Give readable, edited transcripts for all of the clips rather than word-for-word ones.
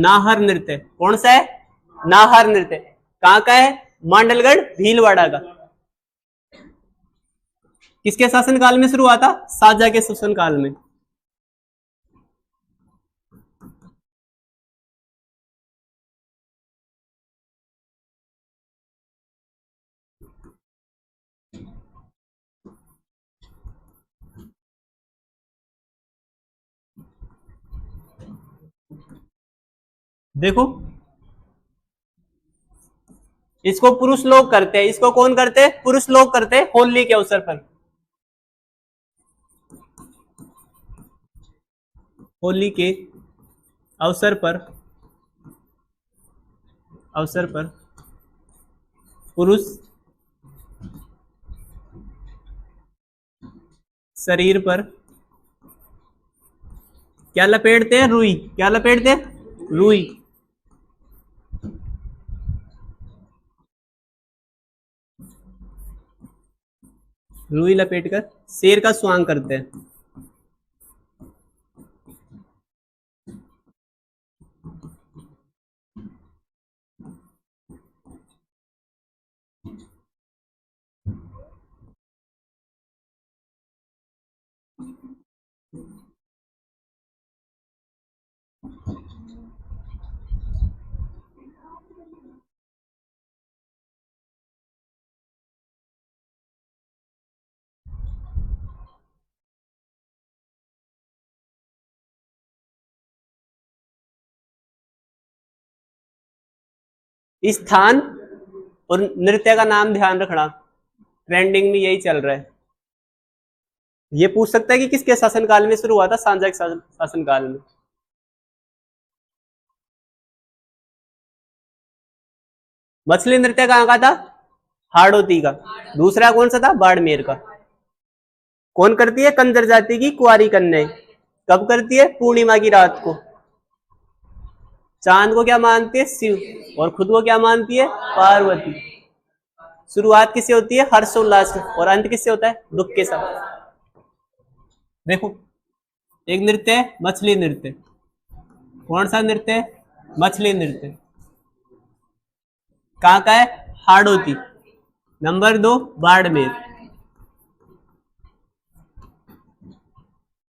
नाहर नृत्य कौन सा है? नाहर नृत्य कहाँ का है? मांडलगढ़ भीलवाड़ा का। किसके शासनकाल में शुरू हुआ था? शाहजहां के शासनकाल में। देखो इसको पुरुष लोग करते हैं। इसको कौन करते हैं? पुरुष लोग करते हैं होली के अवसर पर। होली के अवसर पर पुरुष शरीर पर क्या लपेटते हैं? रुई। क्या लपेटते हैं? रुई। रुई लपेटकर शेर का स्वांग करते हैं। स्थान और नृत्य का नाम ध्यान रखना, ट्रेंडिंग में यही चल रहा है। ये पूछ सकता है कि किसके शासनकाल में शुरू हुआ था? शाहजहां के शासनकाल में। मछली नृत्य कहाँ का था? हाड़ौती का। दूसरा कौन सा था? बाड़मेर का। कौन करती है? कंजर जाति की कुंवारी कन्याएं। कब करती है? पूर्णिमा की रात को। चांद को क्या मानती है? शिव। और खुद को क्या मानती है? पार्वती। शुरुआत किससे होती है? हर्षोल्लास से। और अंत किससे होता है? दुख के साथ। देखो एक नृत्य है मछली नृत्य। कौन सा नृत्य है? मछली नृत्य। कहाँ का है? हाड़ौती। नंबर 2 बाड़मेर।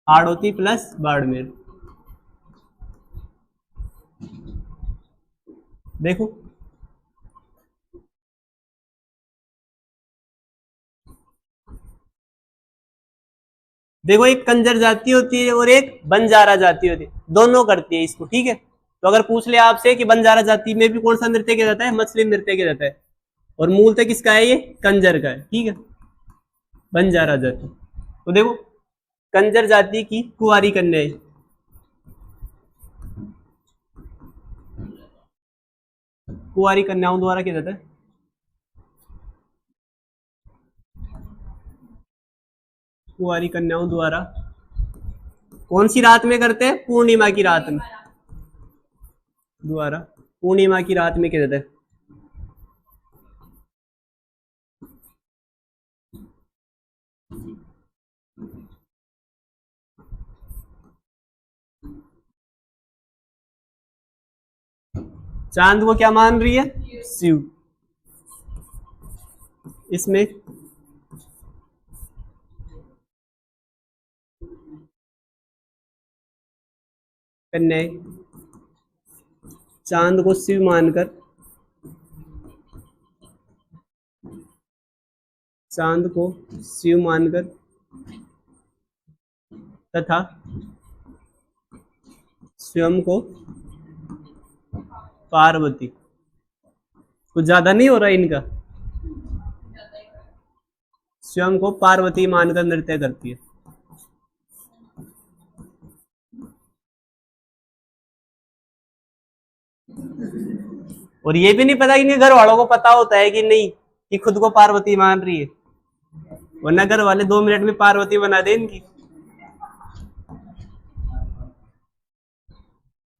हाड़ौती प्लस बाड़मेर। देखो देखो एक कंजर जाति होती है और एक बंजारा जाति होती है, दोनों करती है इसको। ठीक है, तो अगर पूछ ले आपसे कि बंजारा जाति में भी कौन सा नृत्य किया जाता है? मछली नृत्य किया जाता है। और मूलतः किसका है? ये कंजर का है। ठीक है, बंजारा जाति। तो देखो कंजर जाति की कुंवारी कन्याएं, कुंवारी कन्याओं द्वारा किया जाता है। कुंवारी कन्याओं द्वारा कौन सी रात में करते हैं? पूर्णिमा की रात में। द्वारा पूर्णिमा की रात में किया जाता है। चांद को क्या मान रही है? शिव। इसमें कन्याएं चांद को शिव मानकर तथा स्वयं को पार्वती। कुछ ज्यादा नहीं हो रहा इनका? स्वयं को पार्वती मानकर नृत्य करती है। और ये भी नहीं पता कि घर वालों को पता होता है कि नहीं कि खुद को पार्वती मान रही है, वरना घर वाले 2 मिनट में पार्वती बना दे इनकी।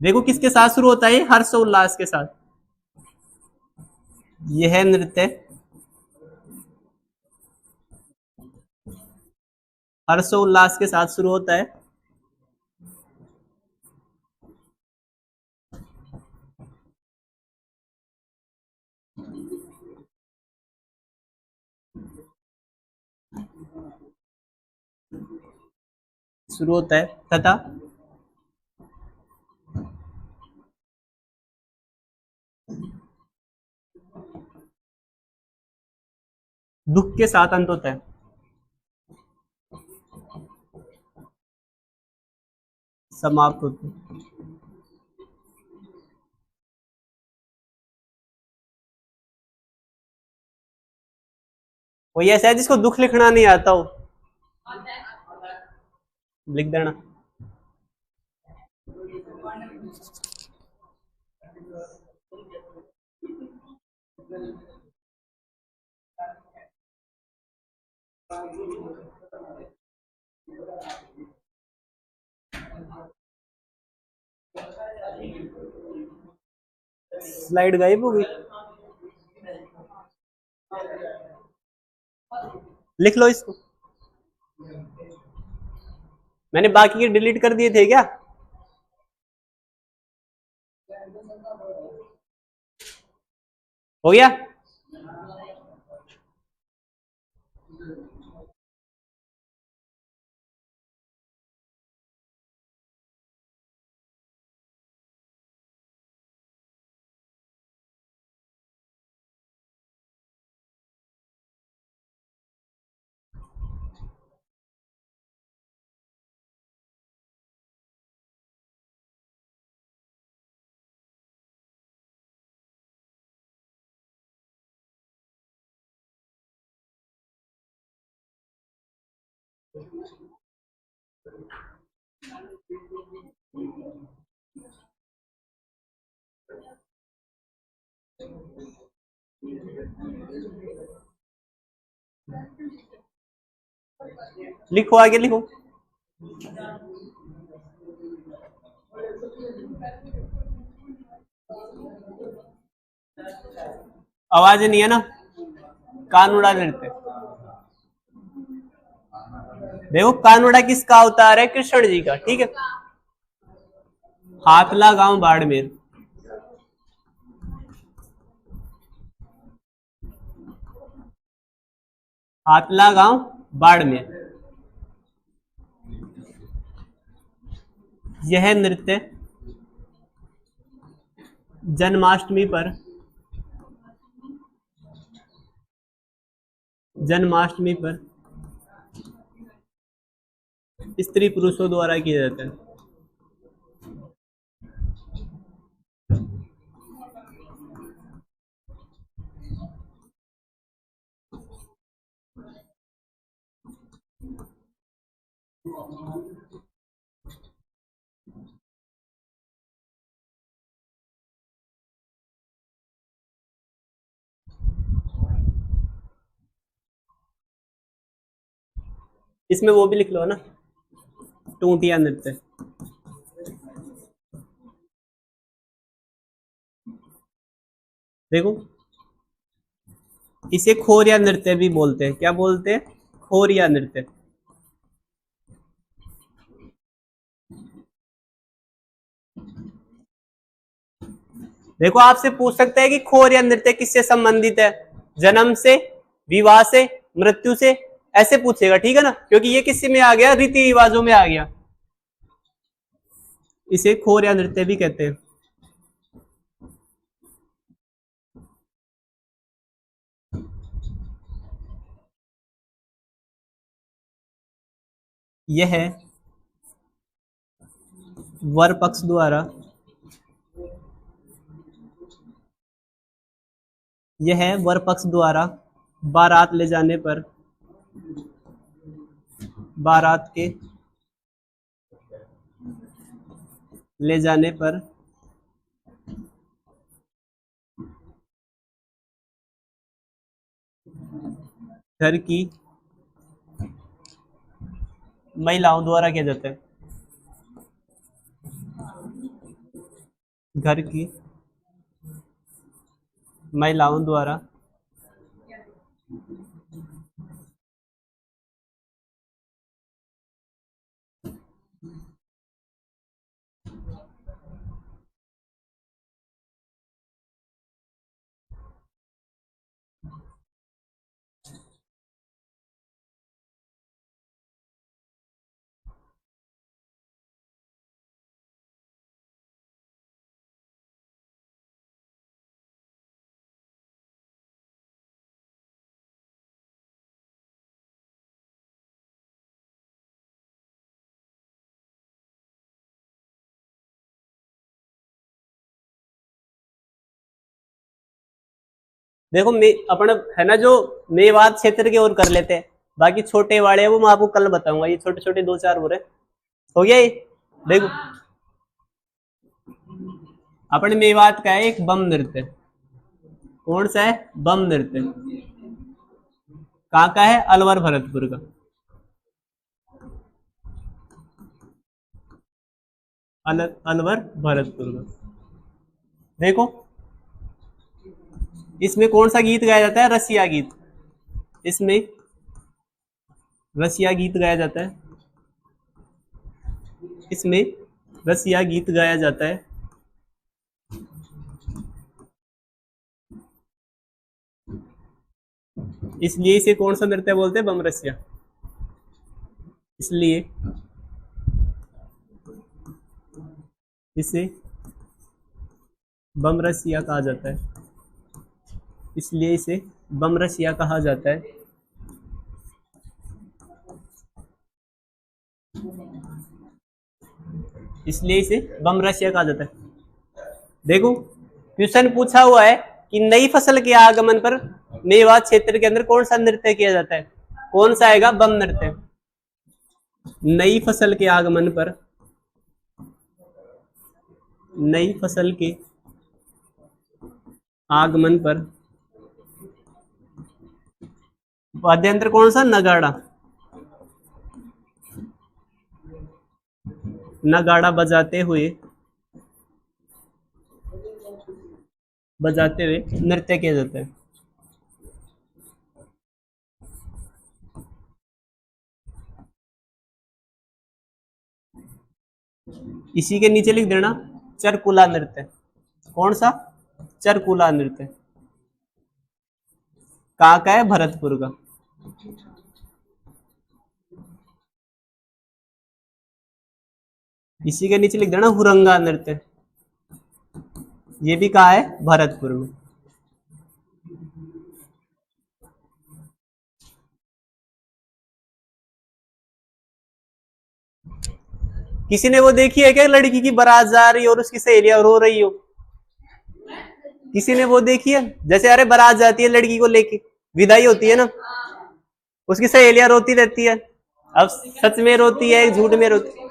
देखो किसके साथ शुरू होता है? हर्षोल्लास के साथ। यह नृत्य हर्षोल्लास के साथ शुरू होता है शुरू होता है तथा दुख के साथ अंत होता है। समाप्त होता है। कोई ऐसा है जिसको दुख लिखना नहीं आता हो? लिख देना। स्लाइड गायब हो गई। लिख लो इसको। मैंने बाकी के डिलीट कर दिए थे क्या? हो गया। लिखो, आगे लिखो। आवाज नहीं है ना? कान उड़ा देते। देखो, कान उड़ा किसका अवतार है? कृष्ण जी का। ठीक है। हाथला गांव बाड़मेर। हाथला गांव बाड़मेर। यह नृत्य जन्माष्टमी पर स्त्री पुरुषों द्वारा किया जाता है। इसमें वो भी लिख लो ना, टूटिया नृत्य। देखो, इसे खोरिया नृत्य भी बोलते हैं। क्या बोलते हैं? खोरिया नृत्य। देखो, आपसे पूछ सकते हैं कि खोरिया नृत्य किससे संबंधित है? जन्म से, विवाह से, मृत्यु से, ऐसे पूछेगा। ठीक है ना? क्योंकि ये किससे में आ गया? रीति रिवाजों में आ गया। इसे खोरिया नृत्य भी कहते हैं। यह वर पक्ष द्वारा बारात ले जाने पर, बारात के ले जाने पर घर की महिलाओं द्वारा किया जाता है। घर की महिलाओं द्वारा देखो अपन है ना जो मेवात क्षेत्र की ओर कर लेते हैं, बाकी छोटे वाले हैं वो मैं आपको कल बताऊंगा। ये छोटे छोटे दो चार हो रहे, हो गया ये। देखो अपने मेवात का है एक बम नृत्य। कौन सा है? बम नृत्य। कहाँ का है? अलवर भरतपुर का। अलवर भरतपुर का। देखो इसमें कौन सा गीत गाया जाता है? रसिया गीत। इसमें रसिया गीत गाया जाता है। इसमें रसिया गीत गाया जाता है। इसलिए इसे कौन सा नृत्य बोलते हैं? बम रसिया। इसलिए इसे बम रसिया कहा जाता है। इसलिए इसे बम रसिया कहा जाता है। इसलिए इसे बम रसिया कहा जाता है। देखो क्वेश्चन पूछा हुआ है कि नई फसल के आगमन पर मेवात क्षेत्र के अंदर कौन सा नृत्य किया जाता है? कौन सा आएगा? बम नृत्य। नई फसल के आगमन पर, नई फसल के आगमन पर वाद्य यंत्र कौन सा? नगाड़ा। नगाड़ा बजाते हुए नृत्य किया जाता है। इसी के नीचे लिख देना चरकुला नृत्य। कौन सा? चरकुला नृत्य। कहाँ का है? भरतपुर का। इसी के नीचे लिख देना हुरंगा नृत्य। ये भी कहाँ है? भरतपुर में। किसी ने वो देखी है क्या? लड़की की बारात जा रही हो और उसकी सहेलियां रो रही हो। किसी ने वो देखी है? जैसे अरे बारात जाती है लड़की को लेके, विदाई होती है ना, उसकी सहेलियां रोती रहती है। अब सच में रोती है झूठ में रोती है?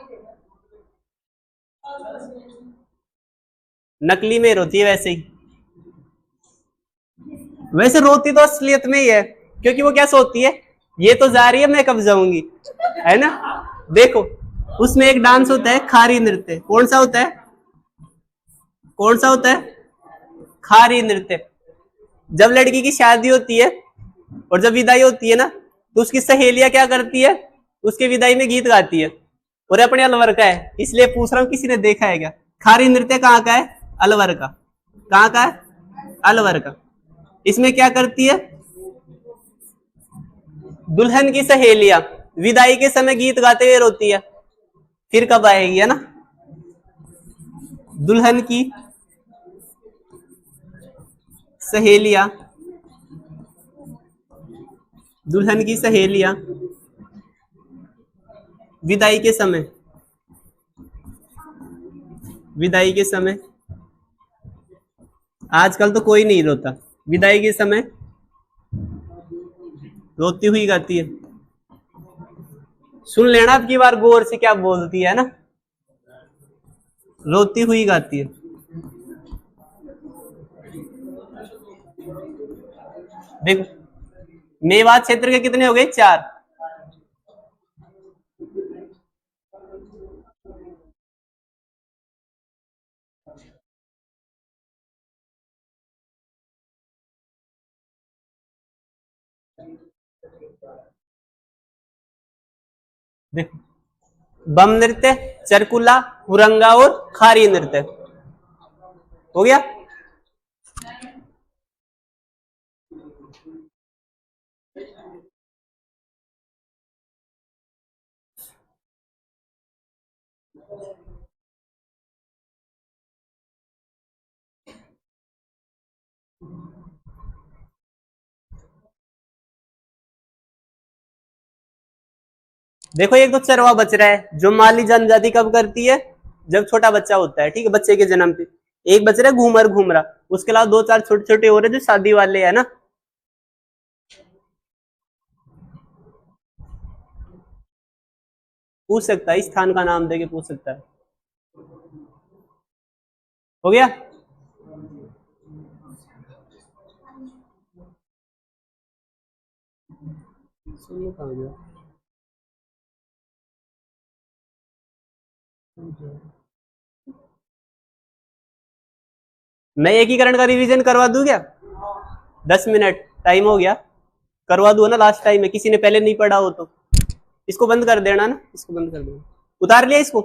नकली में रोती है वैसे ही। वैसे रोती तो असलियत में ही है, क्योंकि वो क्या सोचती है? ये तो जा रही है, मैं कब जाऊंगी, है ना। देखो उसमें एक डांस होता है खारी नृत्य। कौन सा होता है? कौन सा होता है? खारी नृत्य। जब लड़की की शादी होती है और जब विदाई होती है ना, तो उसकी सहेलियां क्या करती है? उसके विदाई में गीत गाती है। और अपने अलवर का है, इसलिए पूछ रहा हूं किसी ने देखा है क्या? खारी नृत्य कहाँ का है? अलवर का। कहाँ का है? अलवर का। इसमें क्या करती है? दुल्हन की सहेलियां विदाई के समय गीत गाते हुए रोती है, फिर कब आएगी, है ना। दुल्हन की सहेलियां, दुल्हन की सहेलियां विदाई के समय, विदाई के समय, आजकल तो कोई नहीं रोता, विदाई के समय रोती हुई गाती है। सुन लेना अब की बार गौर से क्या बोलती है ना, रोती हुई गाती है। देखो मेवात क्षेत्र के कितने हो गए? 4। देखो बम नृत्य, चरकुला, हुरंगा और खारी नृत्य हो गया। देखो एक तो चरवा बच रहा है जो माली जनजाति कब करती है? जब छोटा बच्चा होता है, ठीक है, बच्चे के जन्म पे। एक बच रहा है घूमर घूमरा, उसके अलावा 2-4 छोटे छोटे और है जो शादी वाले है ना। पूछ सकता है, इस स्थान का नाम देके पूछ सकता है। हो गया। कहाँ गया? मैं एकीकरण का रिवीजन करवा दूं क्या? 10 मिनट टाइम हो गया, करवा दूं ना, लास्ट टाइम है, किसी ने पहले नहीं पढ़ा हो तो। इसको बंद कर देना ना, इसको बंद कर देना। उतार लिया इसको।